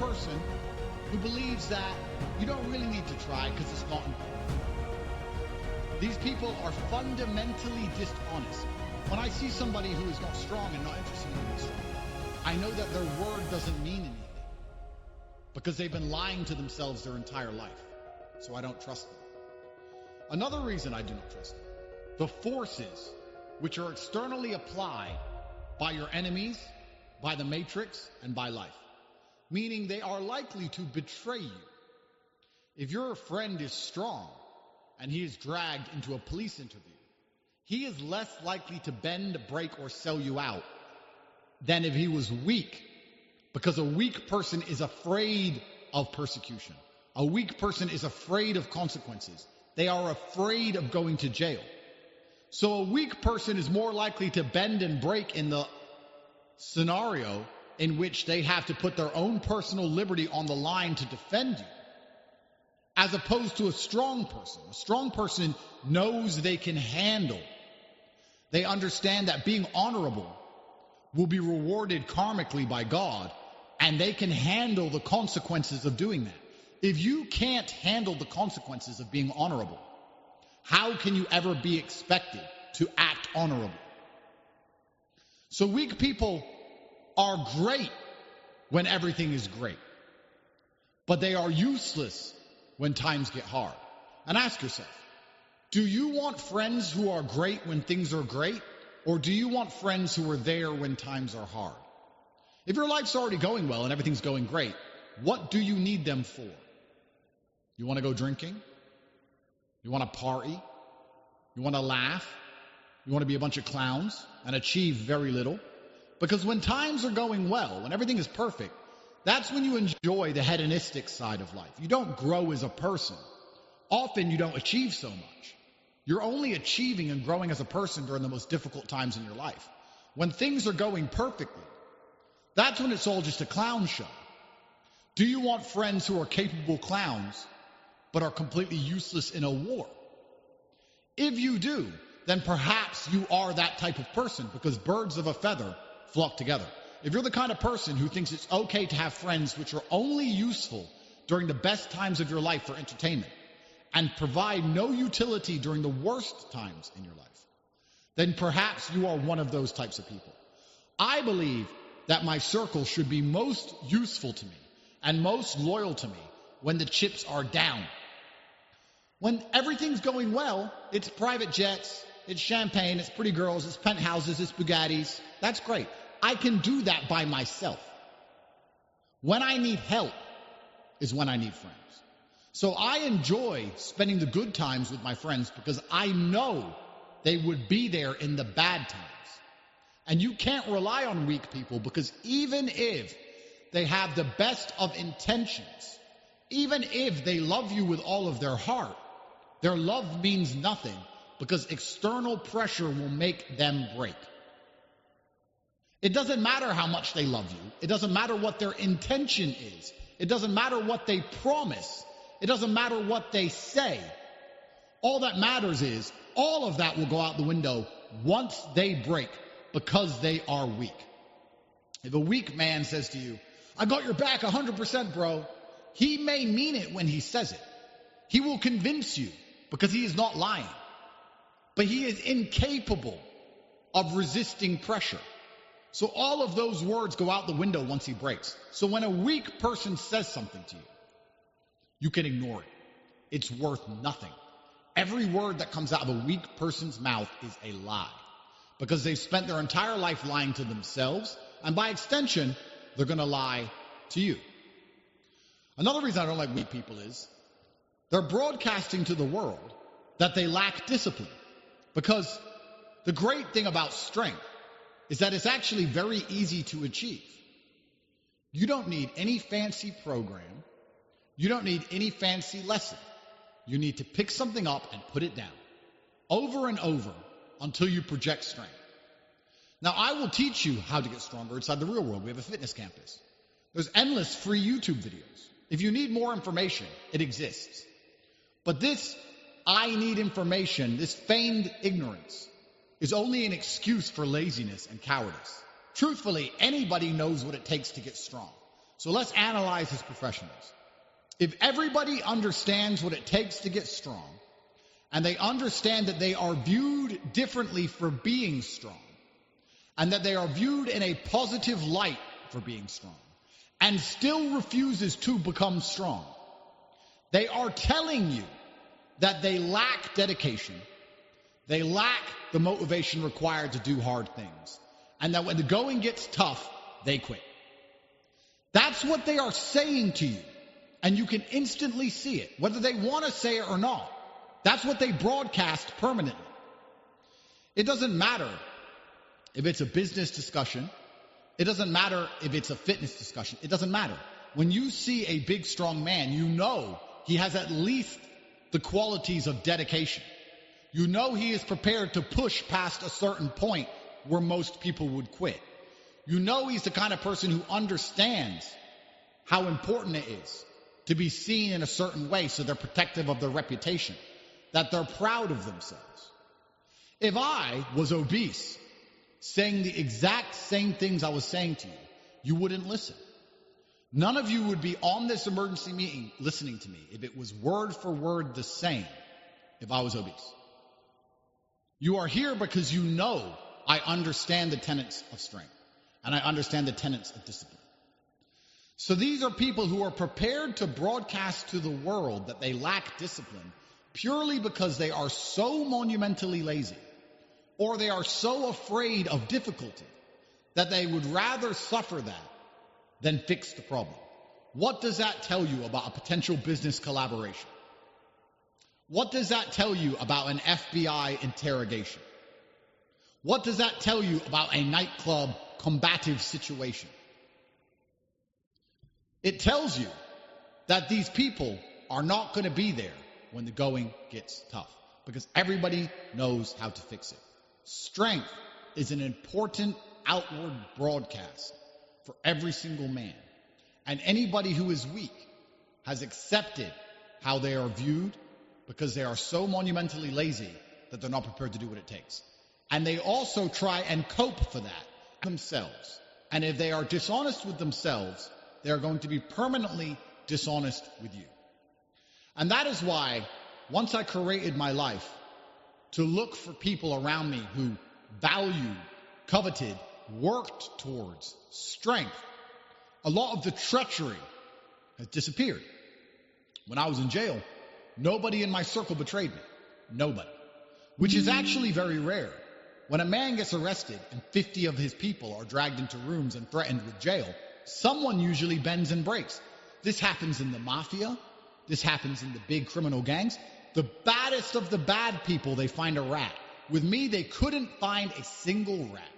person who believes that you don't really need to try because it's not important. These people are fundamentally dishonest. When I see somebody who is not strong and not interested in being strong, I know that their word doesn't mean anything because they've been lying to themselves their entire life. So I don't trust them. Another reason I do not trust them: the forces which are externally applied by your enemies, by the matrix, and by life. Meaning they are likely to betray you. If your friend is strong and he is dragged into a police interview, he is less likely to bend, break, or sell you out than if he was weak, because a weak person is afraid of persecution. A weak person is afraid of consequences. They are afraid of going to jail. So a weak person is more likely to bend and break in the scenario in which they have to put their own personal liberty on the line to defend you, as opposed to a strong person. A strong person knows they can handle. They understand that being honorable will be rewarded karmically by God, and they can handle the consequences of doing that. If you can't handle the consequences of being honorable, how can you ever be expected to act honorable? So weak people are great when everything is great, but they are useless when times get hard. And ask yourself, do you want friends who are great when things are great, or do you want friends who are there when times are hard? If your life's already going well and everything's going great, what do you need them for? You want to go drinking? You want to party? You want to laugh? You want to be a bunch of clowns and achieve very little? Because when times are going well, when everything is perfect, that's when you enjoy the hedonistic side of life. You don't grow as a person. Often you don't achieve so much. You're only achieving and growing as a person during the most difficult times in your life. When things are going perfectly, that's when it's all just a clown show. Do you want friends who are capable clowns but are completely useless in a war? If you do, then perhaps you are that type of person, because birds of a feather flock together. If you're the kind of person who thinks it's okay to have friends which are only useful during the best times of your life for entertainment and provide no utility during the worst times in your life, then perhaps you are one of those types of people. I believe that my circle should be most useful to me and most loyal to me when the chips are down. When everything's going well, it's private jets, it's champagne, it's pretty girls, it's penthouses, it's Bugattis. That's great. I can do that by myself. When I need help is when I need friends. So I enjoy spending the good times with my friends because I know they would be there in the bad times. And you can't rely on weak people, because even if they have the best of intentions, even if they love you with all of their heart, their love means nothing, because external pressure will make them break. It doesn't matter how much they love you. It doesn't matter what their intention is. It doesn't matter what they promise. It doesn't matter what they say. All that matters is all of that will go out the window once they break, because they are weak. If a weak man says to you, "I got your back 100%, bro," he may mean it when he says it. He will convince you because he is not lying. But he is incapable of resisting pressure. So all of those words go out the window once he breaks. So when a weak person says something to you, you can ignore it. It's worth nothing. Every word that comes out of a weak person's mouth is a lie, because they've spent their entire life lying to themselves, and by extension, they're going to lie to you. Another reason I don't like weak people is they're broadcasting to the world that they lack discipline, because the great thing about strength is that it's actually very easy to achieve. You don't need any fancy program. You don't need any fancy lesson. You need to pick something up and put it down over and over until you project strength. Now, I will teach you how to get stronger inside the real world. We have a fitness campus. There's endless free YouTube videos. If you need more information, it exists. But this I need information, this feigned ignorance, is only an excuse for laziness and cowardice. Truthfully, anybody knows what it takes to get strong. So let's analyze as professionals. If everybody understands what it takes to get strong, and they understand that they are viewed differently for being strong, and that they are viewed in a positive light for being strong, and still refuses to become strong, they are telling you that they lack dedication, they lack the motivation required to do hard things, and that when the going gets tough, they quit. That's what they are saying to you, and you can instantly see it, whether they want to say it or not. That's what they broadcast permanently. It doesn't matter if it's a business discussion. It doesn't matter if it's a fitness discussion. It doesn't matter. When you see a big, strong man, you know he has at least the qualities of dedication. You know he is prepared to push past a certain point where most people would quit. You know he's the kind of person who understands how important it is to be seen in a certain way so they're protective of their reputation, that they're proud of themselves. If I was obese, saying the exact same things I was saying to you, you wouldn't listen. None of you would be on this emergency meeting listening to me if it was word for word the same if I was obese. You are here because you know I understand the tenets of strength, and I understand the tenets of discipline. So these are people who are prepared to broadcast to the world that they lack discipline purely because they are so monumentally lazy, or they are so afraid of difficulty that they would rather suffer that than fix the problem. What does that tell you about a potential business collaboration? What does that tell you about an FBI interrogation? What does that tell you about a nightclub combative situation? It tells you that these people are not going to be there when the going gets tough, because everybody knows how to fix it. Strength is an important outward broadcast for every single man. And anybody who is weak has accepted how they are viewed because they are so monumentally lazy that they're not prepared to do what it takes. And they also try and cope for that themselves. And if they are dishonest with themselves, they are going to be permanently dishonest with you. And that is why, once I created my life to look for people around me who valued, coveted, worked towards strength, a lot of the treachery has disappeared. When I was in jail, nobody in my circle betrayed me. Nobody. Which is actually very rare. When a man gets arrested and 50 of his people are dragged into rooms and threatened with jail, someone usually bends and breaks. This happens in the mafia. This happens in the big criminal gangs. The baddest of the bad people, they find a rat. With me, they couldn't find a single rat.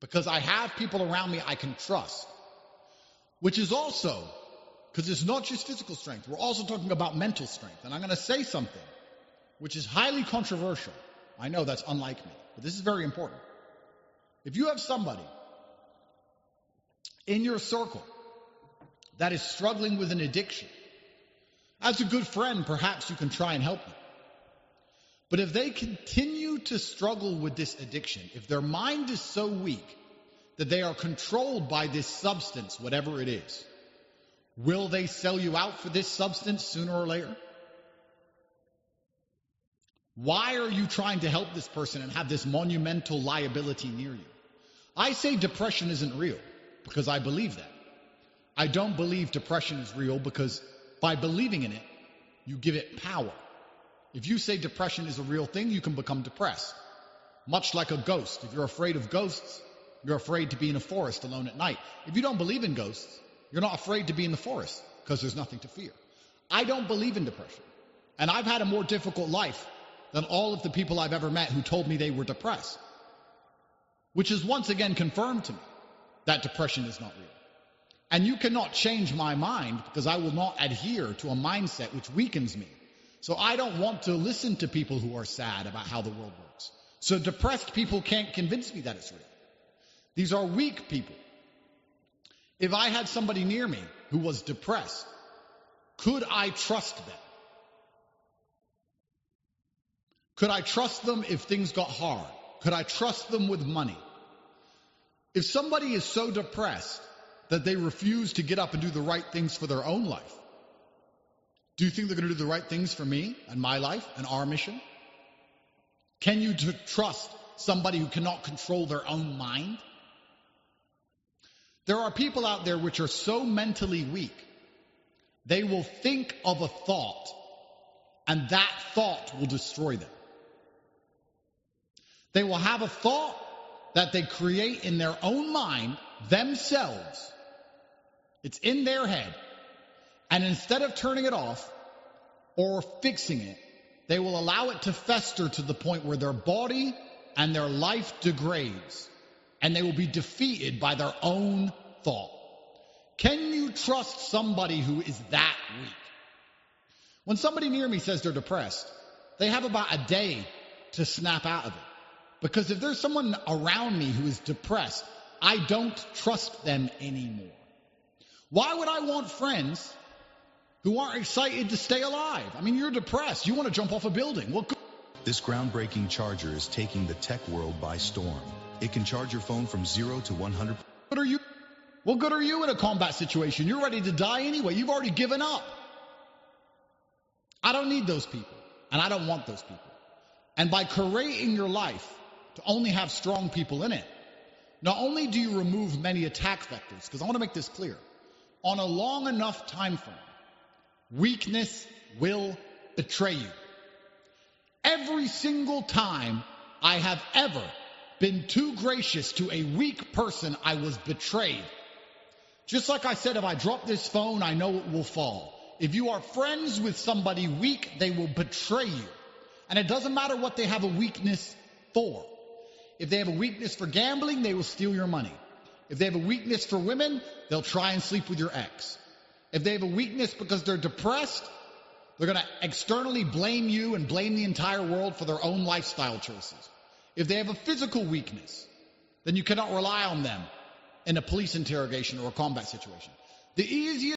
Because I have people around me I can trust. Which is also, because it's not just physical strength, we're also talking about mental strength. And I'm going to say something which is highly controversial. I know that's unlike me, but this is very important. If you have somebody in your circle that is struggling with an addiction, as a good friend, perhaps you can try and help them. But if they continue to struggle with this addiction, if their mind is so weak that they are controlled by this substance, whatever it is, will they sell you out for this substance sooner or later? Why are you trying to help this person and have this monumental liability near you? I say depression isn't real because I believe that. I don't believe depression is real because by believing in it, you give it power. If you say depression is a real thing, you can become depressed. Much like a ghost. If you're afraid of ghosts, you're afraid to be in a forest alone at night. If you don't believe in ghosts, you're not afraid to be in the forest because there's nothing to fear. I don't believe in depression. And I've had a more difficult life than all of the people I've ever met who told me they were depressed. Which is once again confirmed to me that depression is not real. And you cannot change my mind because I will not adhere to a mindset which weakens me. So I don't want to listen to people who are sad about how the world works. So depressed people can't convince me that it's real. These are weak people. If I had somebody near me who was depressed, could I trust them? Could I trust them if things got hard? Could I trust them with money? If somebody is so depressed that they refuse to get up and do the right things for their own life? Do you think they're going to do the right things for me and my life and our mission? Can you trust somebody who cannot control their own mind? There are people out there which are so mentally weak, they will think of a thought, and that thought will destroy them. They will have a thought that they create in their own mind themselves. It's in their head. And instead of turning it off or fixing it, they will allow it to fester to the point where their body and their life degrades, and they will be defeated by their own thought. Can you trust somebody who is that weak? When somebody near me says they're depressed, they have about a day to snap out of it. Because if there's someone around me who is depressed, I don't trust them anymore. Why would I want friends who aren't excited to stay alive? I mean, you're depressed. You want to jump off a building. Well, This groundbreaking charger is taking the tech world by storm. It can charge your phone from 0 to 100%. What good are you in a combat situation? You're ready to die anyway. You've already given up. I don't need those people, and I don't want those people. And by curating your life to only have strong people in it, not only do you remove many attack vectors, because I want to make this clear, on a long enough time frame, weakness will betray you. Every single time I have ever been too gracious to a weak person, I was betrayed. Just like I said, if I drop this phone, I know it will fall. If you are friends with somebody weak, they will betray you. And it doesn't matter what they have a weakness for. If they have a weakness for gambling, they will steal your money. If they have a weakness for women, they'll try and sleep with your ex. If they have a weakness because they're depressed, they're going to externally blame you and blame the entire world for their own lifestyle choices. If they have a physical weakness, then you cannot rely on them in a police interrogation or a combat situation. The easiest